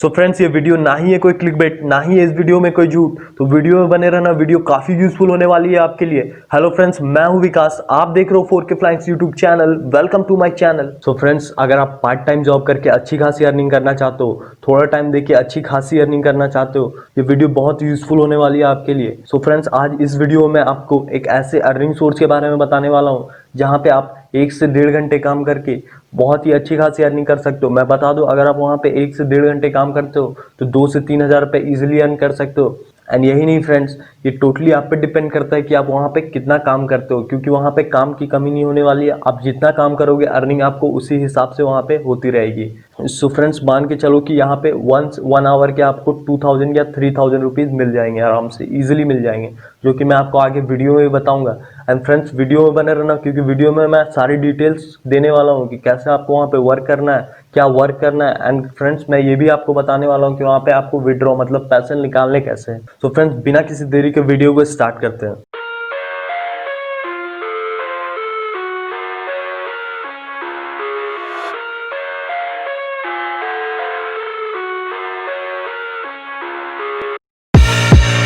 So friends, ये video ना ही है कोई क्लिकबेट, ना ही है इस वीडियो में कोई झूठ। तो वीडियो में बने रहना, वीडियो काफी यूजफुल होने वाली है आपके लिए। हेलो फ्रेंड्स, मैं हूं विकास, आप देख रहे हो 4K Flyings YouTube channel. Welcome to my channel. So friends, अगर आप पार्ट टाइम जॉब करके अच्छी खासी अर्निंग करना चाहते हो, थोड़ा टाइम देके अच्छी खासी अर्निंग करना चाहते हो, ये वीडियो बहुत यूजफुल होने वाली है आपके लिए। सो फ्रेंड्स, आज इस वीडियो में आपको एक ऐसे अर्निंग सोर्स के बारे में बताने वाला हूँ जहाँ पे आप 1 से 1.5 घंटे काम करके बहुत ही अच्छी खासी अर्निंग कर सकते हो। मैं बता दूं, अगर आप वहां पे 1 से 1.5 घंटे काम करते हो तो 2 से 3 हजार रुपए इजिली अर्न कर सकते हो। एंड यही नहीं फ्रेंड्स, ये टोटली आप पे डिपेंड करता है कि आप वहां पे कितना काम करते हो, क्योंकि वहां पे काम की कमी नहीं होने वाली है। आप जितना काम करोगे अर्निंग आपको उसी हिसाब से वहां पे होती रहेगी। सो फ्रेंड्स, मान के चलो कि यहाँ पे 1 आवर के आपको 2000 या 3000 रुपीज मिल जाएंगे, आराम से इजिली मिल जाएंगे, जो कि मैं आपको आगे वीडियो में बताऊंगा। एंड फ्रेंड्स, वीडियो में बने रहना, क्योंकि वीडियो में मैं सारी डिटेल्स देने वाला हूँ कि कैसे आपको वहाँ पे वर्क करना है, क्या वर्क करना है। एंड फ्रेंड्स, मैं ये भी आपको बताने वाला हूँ कि वहाँ पे आपको विड्रॉ मतलब पैसे निकालने कैसे हैं। तो फ्रेंड्स, बिना किसी देरी के वीडियो को स्टार्ट करते हैं।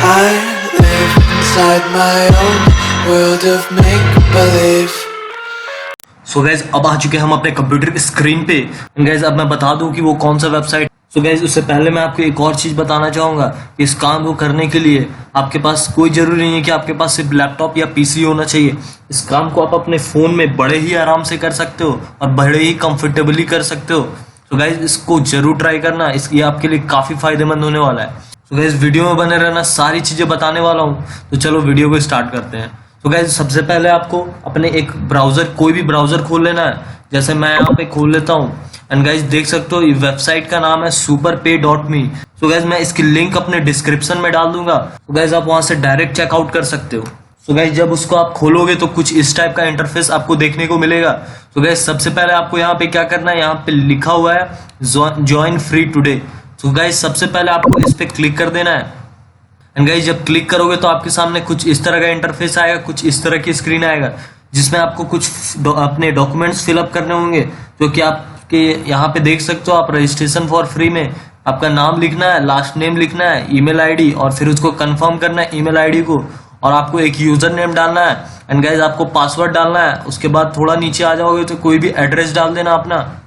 I live inside my own world of make-believe. So guys, अब आ चुके हैं हम अपने कंप्यूटर की स्क्रीन पे। गाइज, अब मैं बता दूं कि वो कौन सा वेबसाइट। सो गाइज, उससे पहले मैं आपको एक और चीज बताना चाहूंगा कि इस काम को करने के लिए आपके पास कोई जरूरी नहीं है कि आपके पास सिर्फ लैपटॉप या पीसी होना चाहिए। इस काम को आप अपने फोन में बड़े ही आराम से कर सकते हो और बड़े ही कंफर्टेबली कर सकते हो। सो गाइज, इसको जरूर ट्राई करना, ये आपके लिए काफी फायदेमंद होने वाला है। तो गाइस, वीडियो में बने रहना, सारी चीजें बताने वाला हूँ। तो चलो वीडियो को स्टार्ट करते हैं। तो गाइस, सबसे पहले आपको अपने एक ब्राउजर, कोई भी ब्राउजर खोल लेना है। जैसे मैं यहाँ पे खोल लेता हूँ। एंड गाइस, देख सकते हो ये वेबसाइट का नाम है superpay.me। तो गाइस, मैं इसकी लिंक अपने डिस्क्रिप्शन में डाल दूंगा। तो गाइस, आप वहां से डायरेक्ट चेकआउट कर सकते हो। तो गाइस, जब उसको आप खोलोगे तो कुछ इस टाइप का इंटरफेस आपको देखने को मिलेगा। तो गाइस, सबसे पहले आपको यहाँ पे क्या करना है, यहाँ पे लिखा हुआ है ज्वाइन फ्री टुडे। तो गाइस, सबसे पहले आपको इस पे क्लिक कर देना है। एंड गाइस, जब क्लिक करोगे तो आपके सामने कुछ इस तरह का इंटरफेस आएगा, कुछ इस तरह की स्क्रीन आएगा, जिसमें आपको कुछ अपने डॉक्यूमेंट्स फिलअप करने होंगे, जो कि आपके यहाँ पे देख सकते हो। आप रजिस्ट्रेशन फॉर फ्री में आपका नाम लिखना है, लास्ट नेम लिखना है, ईमेल आईडी, और फिर उसको कंफर्म करना है ईमेल आईडी को, और आपको एक यूजर नेम डालना है। एंड गाइस, आपको पासवर्ड डालना है। उसके बाद थोड़ा नीचे आ जाओगे तो कोई भी एड्रेस डाल देना अपना,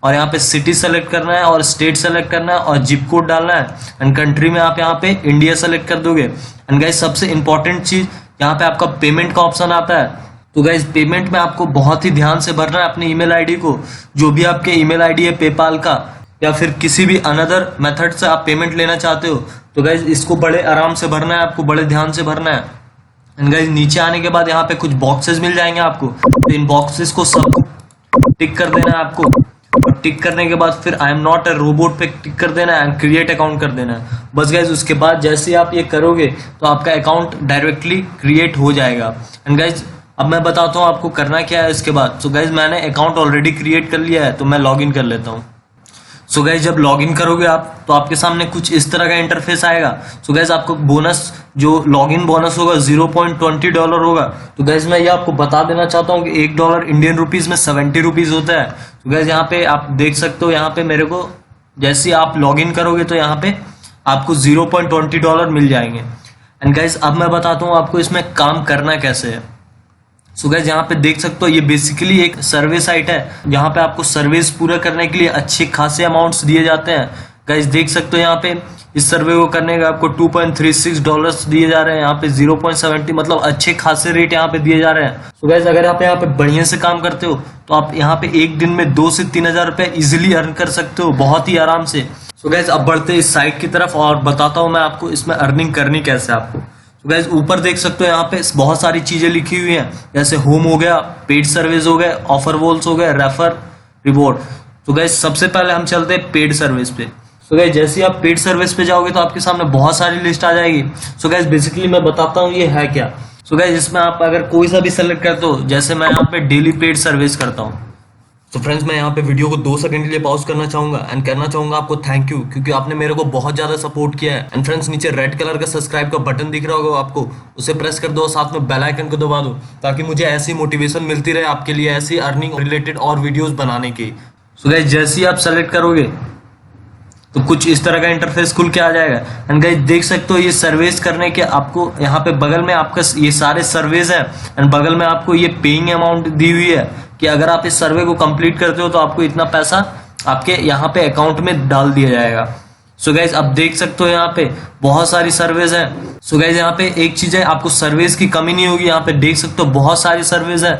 और यहाँ पे सिटी सेलेक्ट करना है और स्टेट सेलेक्ट करना है और जिप कोड डालना है। एंड कंट्री में आप यहाँ पे इंडिया सेलेक्ट कर दोगे। एंड गाइस, सबसे इंपॉर्टेंट चीज, यहाँ पे आपका पेमेंट का ऑप्शन आता है। तो गाइस, पेमेंट में आपको बहुत ही ध्यान से भरना है अपनी ईमेल आईडी को, जो भी आपके ईमेल आईडी है पेपाल का या फिर किसी भी अनदर मेथड से आप पेमेंट लेना चाहते हो। तो गाइस, इसको बड़े आराम से भरना है, आपको बड़े ध्यान से भरना है। एंड गाइस, नीचे आने के बाद यहाँ पे कुछ बॉक्सेस मिल जाएंगे आपको। तो इन बॉक्सेस को सब टिक कर देना है आपको, और टिक करने के बाद फिर I am not a robot पे टिक कर देना है एंड क्रिएट अकाउंट कर देना है। बस गाइज, उसके बाद जैसे ही आप ये करोगे तो आपका अकाउंट डायरेक्टली क्रिएट हो जाएगा। एंड गाइज, अब मैं बताता हूँ आपको करना क्या है इसके बाद। सो गाइज, मैंने अकाउंट ऑलरेडी क्रिएट कर लिया है, तो मैं लॉग इन कर लेता हूँ। सो गाइज, जब लॉग इन करोगे आप तो आपके सामने कुछ इस तरह का इंटरफेस आएगा। सो गाइज, आपको बोनस, जो लॉग इन बोनस होगा, $0.20 होगा। तो गाइज, मैं ये आपको बता देना चाहता हूँ कि $1 इंडियन रुपीज में 70 रुपीज होता है। तो गाइज, यहाँ पे आप देख सकते हो, यहाँ पे मेरे को जैसे आप लॉग इन करोगे तो यहाँ पे आपको $0.20 मिल जाएंगे। एंड गाइज, अब मैं बताता हूँ आपको इसमें काम करना कैसे है। सो गाइस, यहाँ पे देख सकते हो, ये बेसिकली एक सर्वे साइट है, जहाँ पे आपको सर्विस पूरा करने के लिए अच्छे खासे अमाउंट्स दिए जाते हैं। गाइस, देख सकते हो यहाँ पे इस सर्वे को करने का आपको $2.36 दिए जा रहे हैं। यहाँ पे 0.70 मतलब अच्छे खासे रेट यहाँ पे दिए जा रहे हैं। सो गाइस, अगर आप यहाँ पे बढ़िया से काम करते हो तो आप यहाँ पे एक दिन में 2 से 3 हजार रुपए इजिली अर्न कर सकते हो, बहुत ही आराम से। सो गाइस, अब बढ़ते इस साइट की तरफ और बताता हूँ मैं आपको इसमें अर्निंग करनी कैसे आपको। तो गाइस, ऊपर देख सकते हो यहाँ पे बहुत सारी चीजें लिखी हुई हैं, जैसे होम हो गया, पेड सर्विस हो गए, ऑफर वॉल्स हो गए, रेफर, रिवॉर्ड। तो गाइस, सबसे पहले हम चलते हैं पेड सर्विस पे। सो गाइस, जैसे ही आप पेड सर्विस पे जाओगे तो आपके सामने बहुत सारी लिस्ट आ जाएगी। सो गाइस, बेसिकली मैं बताता हूँ ये है क्या। सो गाइस, इसमें आप अगर कोई सा भी सेलेक्ट करते हो, जैसे मैं यहाँ पे डेली पेड सर्विस करता हूँ। तो फ्रेंड्स, मैं यहाँ पे वीडियो को 2 सेकंड के लिए पॉज करना चाहूंगा एंड कहना चाहूंगा आपको थैंक यू, क्योंकि आपने मेरे को बहुत ज्यादा सपोर्ट किया है। एंड फ्रेंड्स, नीचे रेड कलर का सब्सक्राइब का बटन दिख रहा होगा आपको, उसे प्रेस कर दो, साथ में बेल आइकन को दबा दो, ताकि मुझे ऐसी मोटिवेशन मिलती रहे आपके लिए ऐसी अर्निंग रिलेटेड और वीडियोस बनाने की। सो गाइस, जैसे ही आप सेलेक्ट करोगे तो कुछ इस तरह का इंटरफेस खुल के आ जाएगा। एंड गाइस देख सकते हो ये सर्वेस करने के आपको यहाँ पे बगल में आपका ये सारे सर्वेज है एंड बगल में आपको ये पेइंग अमाउंट दी हुई है कि अगर आप इस सर्वे को कंप्लीट करते हो तो आपको इतना पैसा आपके यहाँ पे अकाउंट में डाल दिया जाएगा। सो गाइज आप देख सकते हो यहाँ पे बहुत सारी सर्वेज है। सो गाइज यहाँ पे एक चीज है, आपको सर्वेज की कमी नहीं होगी। यहाँ पे देख सकते हो बहुत सारी सर्वेज है,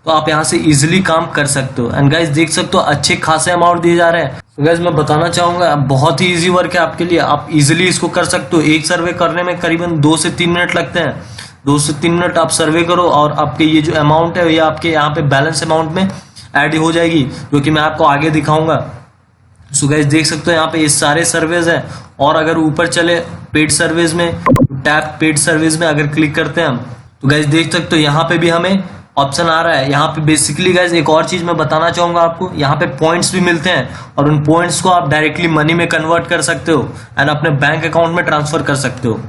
तो आप यहाँ से इजिली काम कर सकते हो। एंड गाइज देख सकते हो अच्छे खासे अमाउंट दिए जा रहे हैं। सो गाइज मैं बताना चाहूंगा बहुत ही इजी वर्क है आपके लिए, आप इजिली इसको कर सकते हो। एक सर्वे करने में करीबन 2 से 3 मिनट लगते हैं। 2 से 3 मिनट आप सर्वे करो और आपके ये जो अमाउंट है ये आपके यहाँ पे बैलेंस अमाउंट में ऐड हो जाएगी, जो कि मैं आपको आगे दिखाऊंगा। सो गाइस देख सकते हो यहाँ पे ये सारे सर्वेज है। और अगर ऊपर चले पेड सर्वेज में, टैप पेड सर्वेज में अगर क्लिक करते हैं हम, तो गाइस देख सकते हो यहाँ पे भी हमें ऑप्शन आ रहा है। यहाँ पे बेसिकली गाइस एक और चीज मैं बताना चाहूंगा आपको, यहाँ पे पॉइंट्स भी मिलते हैं और उन पॉइंट्स को आप डायरेक्टली मनी में कन्वर्ट कर सकते हो एंड अपने बैंक अकाउंट में ट्रांसफर कर सकते हो।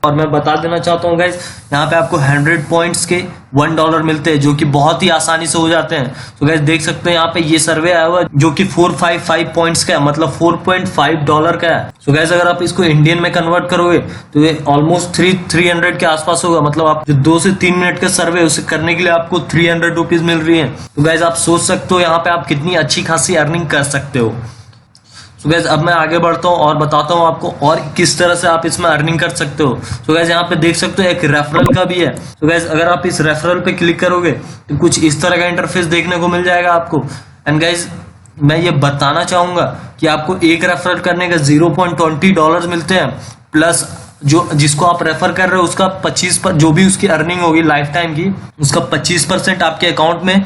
और मैं बता देना चाहता हूँ गाइस, यहाँ पे आपको 100 पॉइंट्स के $1 मिलते हैं, जो कि बहुत ही आसानी से हो जाते हैं। तो गाइस देख सकते हैं यहाँ पे ये सर्वे आया हुआ है जो कि 455 पॉइंट्स का है, मतलब $4.5 का है। तो गाइस अगर आप इसको इंडियन में कन्वर्ट करोगे तो ये ऑलमोस्ट 300 के आसपास होगा। मतलब आप जो 2 से 3 मिनट का सर्वे है उसे करने के लिए आपको 300 रुपीज मिल रही है। तो गाइस आप सोच सकते हो यहाँ पे आप कितनी अच्छी खासी अर्निंग कर सकते हो। सो गाइस अब मैं आगे बढ़ता हूँ और बताता हूँ आपको और किस तरह से आप इसमें अर्निंग कर सकते हो। सो गाइस यहाँ पे देख सकते हो एक रेफरल का भी है। सो गाइस अगर आप इस रेफरल पे क्लिक करोगे तो कुछ इस तरह का इंटरफेस देखने को मिल जाएगा आपको। एंड गाइस मैं ये बताना चाहूंगा कि आपको एक रेफरल करने का $0.20 मिलते हैं, प्लस जो जिसको आप रेफर कर रहे हो उसका 25 जो भी उसकी अर्निंग होगी लाइफ टाइम की, उसका 25% आपके अकाउंट में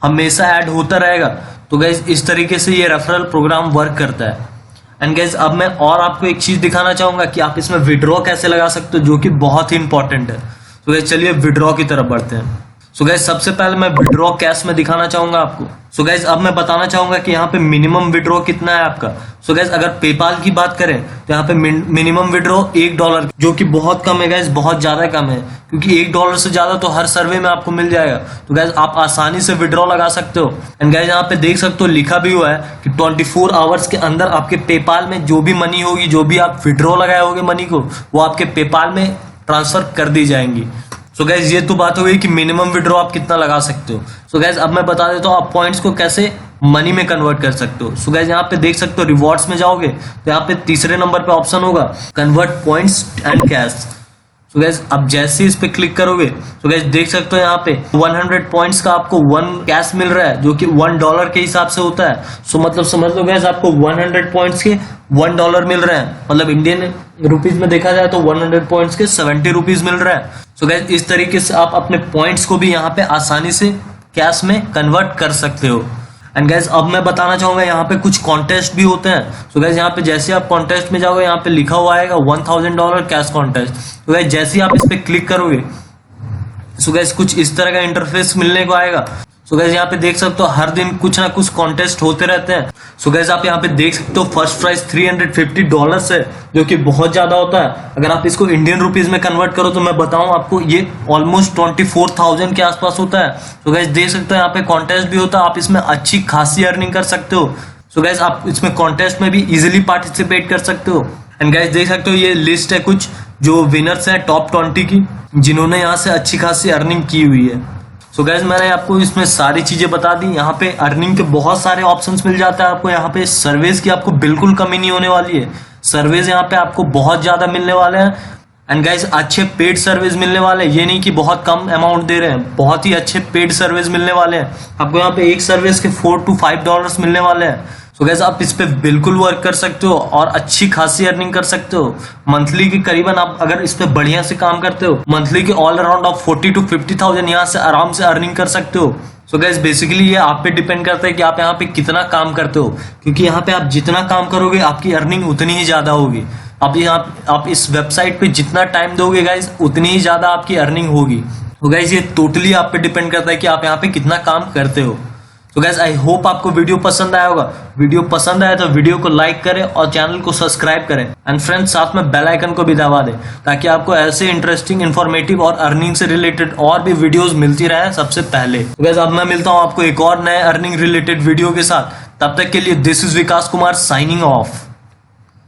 हमेशा ऐड होता रहेगा। तो गाइज इस तरीके से ये रेफरल प्रोग्राम वर्क करता है। एंड गाइज अब मैं और आपको एक चीज दिखाना चाहूंगा कि आप इसमें विड्रॉ कैसे लगा सकते हो, जो कि बहुत ही इंपॉर्टेंट है। तो गाइज चलिए विड्रॉ की तरफ बढ़ते हैं। सो गाइज सबसे पहले मैं विड्रॉ कैश में दिखाना चाहूंगा आपको। सो गाइज अब मैं बताना चाहूंगा कि यहाँ पे मिनिमम विड्रॉ कितना है आपका। सो गाइज अगर पेपाल की बात करें तो यहाँ पे मिनिमम विड्रॉ $1, जो कि बहुत कम है गाइज, बहुत ज्यादा कम है, क्योंकि $1 से ज्यादा तो हर सर्वे में आपको मिल जाएगा। तो गाइज आप आसानी से विड्रॉ लगा सकते हो। एंड गाइज यहाँ पे देख सकते हो लिखा भी हुआ है कि 24 आवर्स के अंदर आपके पेपाल में जो भी मनी होगी, जो भी आप विड्रॉ लगाए होगे मनी को, वो आपके पेपाल में ट्रांसफर कर दी जाएंगी। सो गाइज ये तो बात हो गई कि मिनिमम विड्रॉ आप कितना लगा सकते हो। सो गाइज अब मैं बता देता हूँ आप पॉइंट्स को कैसे मनी में कन्वर्ट कर सकते हो। सो गाइज यहाँ पे देख सकते हो रिवॉर्ड्स में जाओगे तो यहाँ पे तीसरे नंबर पे ऑप्शन होगा convert points and cash. So guys अब जैसे इस पे क्लिक करोगे तो गाइज देख सकते हो यहाँ पे 100 पॉइंट्स का आपको 1 कैश मिल रहा है, जो कि $1 के हिसाब से होता है। सो मतलब समझ लो गाइज आपको 100 पॉइंट्स के $1 मिल रहे हैं, मतलब इंडियन रुपीज में देखा जाए तो 100 पॉइंट्स के 70 रुपीज मिल रहा है। सो गाइज इस तरीके से आप अपने पॉइंट्स को भी यहाँ पे आसानी से कैश में कन्वर्ट कर सकते हो। एंड गाइज अब मैं बताना चाहूंगा यहाँ पे कुछ कॉन्टेस्ट भी होते हैं। सो गाइज यहाँ पे जैसे आप कॉन्टेस्ट में जाओगे यहाँ पे लिखा हुआ आएगा $1000 कैश कॉन्टेस्ट। तो गाइज जैसे ही आप इस पे क्लिक करोगे सो गाइज कुछ इस तरह का इंटरफेस मिलने को आएगा। सो गाइज यहाँ पे देख सकते हो हर दिन कुछ ना कुछ कॉन्टेस्ट होते रहते हैं। सो गाइज आप यहाँ पे देख सकते हो फर्स्ट प्राइस $350 है, जो कि बहुत ज्यादा होता है। अगर आप इसको इंडियन रुपीज में कन्वर्ट करो तो मैं बताऊं आपको ये ऑलमोस्ट 24,000 के आसपास होता है। सो गाइज देख सकते हो यहाँ पे कॉन्टेस्ट भी होता है, आप इसमें अच्छी खासी अर्निंग कर सकते हो। सो गाइज आप इसमें कॉन्टेस्ट में भी इजिली पार्टिसिपेट कर सकते हो। एंड गाइज देख सकते हो ये लिस्ट है कुछ जो विनर्स है टॉप 20 की, जिन्होंने यहाँ से अच्छी खासी अर्निंग की हुई है। सो गाइज मैंने आपको इसमें सारी चीजें बता दी। यहाँ पे अर्निंग के बहुत सारे ऑप्शंस मिल जाता है आपको। यहाँ पे सर्वेज की आपको बिल्कुल कमी नहीं होने वाली है। सर्वेज यहाँ पे आपको बहुत ज्यादा मिलने वाले हैं। एंड गाइज अच्छे पेड सर्विस मिलने वाले हैं, ये नहीं कि बहुत कम अमाउंट दे रहे हैं, बहुत ही अच्छे पेड सर्विस मिलने वाले हैं आपको। यहाँ पे एक सर्विस के $4 to $5 मिलने वाले हैं। सो गाइस आप इस पे बिल्कुल वर्क कर सकते हो और अच्छी खासी अर्निंग कर सकते हो। मंथली की करीबन आप अगर इस पे बढ़िया से काम करते हो, मंथली के ऑल अराउंड आप 40 to 50,000 यहाँ से आराम से अर्निंग कर सकते हो। सो गाइस बेसिकली ये आप पे डिपेंड करता है कि आप यहाँ पे कितना काम करते हो, क्योंकि यहाँ पे आप जितना काम करोगे आपकी अर्निंग उतनी ही ज्यादा होगी। आप इस वेबसाइट पे जितना टाइम दोगे गाइस उतनी ही ज्यादा आपकी अर्निंग होगी। तो गाइस ये टोटली आप पे डिपेंड करता है कि आप यहाँ पे कितना काम करते हो। तो गाइस आई होप आपको वीडियो पसंद आया होगा। वीडियो पसंद आया तो वीडियो को लाइक करें और चैनल को सब्सक्राइब करें। एंड फ्रेंड्स साथ में बेल आइकन को भी दबा दें, ताकि आपको ऐसे इंटरेस्टिंग, इन्फॉर्मेटिव और अर्निंग से रिलेटेड और भी वीडियोस मिलती रहे सबसे पहले। तो गाइस अब मैं मिलता हूँ आपको एक और नए अर्निंग रिलेटेड वीडियो के साथ। तब तक के लिए this is Vikas Kumar signing off.